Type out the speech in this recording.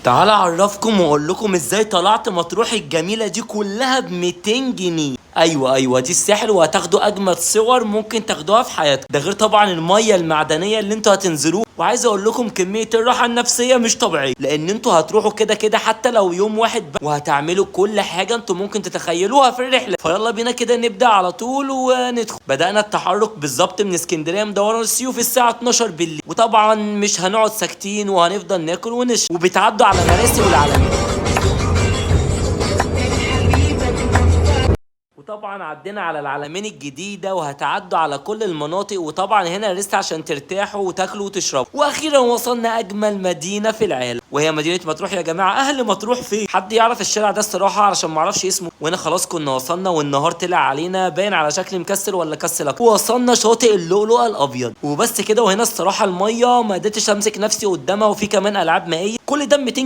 تعال اعرفكم واقول لكم ازاي طلعت مطروح الجميله دي كلها ب 200 جنيه. ايوه دي الساحل، وهتاخدوا اجمد صور ممكن تاخدوها في حياتكم. ده غير طبعا الميه المعدنيه اللي انتوا هتنزلوها. وعايز اقول لكم كميه الراحه النفسيه مش طبيعيه، لان انتوا هتروحوا كده كده حتى لو يوم واحد بس، وهتعملوا كل حاجه انتوا ممكن تتخيلوها في الرحله. فيلا بينا كده نبدا على طول وندخل. بدانا التحرك بالظبط من اسكندريه مدورة السيوف الساعه 12 بالليل، وطبعا مش هنقعد ساكتين وهنفضل ناكل ونشرب. وبتعدوا على مراسي والعلمين، وطبعا عدينا على العلمين الجديدة، وهتعدوا على كل المناطق. وطبعا هنا لسه عشان ترتاحوا وتاكلوا وتشربوا. واخيرا وصلنا اجمل مدينة في العالم، وهي مدينة مطروح. يا جماعة اهل مطروح فين؟ حد يعرف الشارع ده الصراحة علشان معرفش اسمه. وهنا خلاص كنا وصلنا، والنهار طلع علينا باين على شكل مكسل ولا كسل اكتر. ووصلنا شاطئ اللؤلؤ الابيض وبس كده. وهنا الصراحة المية ما قدرتش امسك نفسي قدامها، وفي كمان العاب مائية. كل ده 200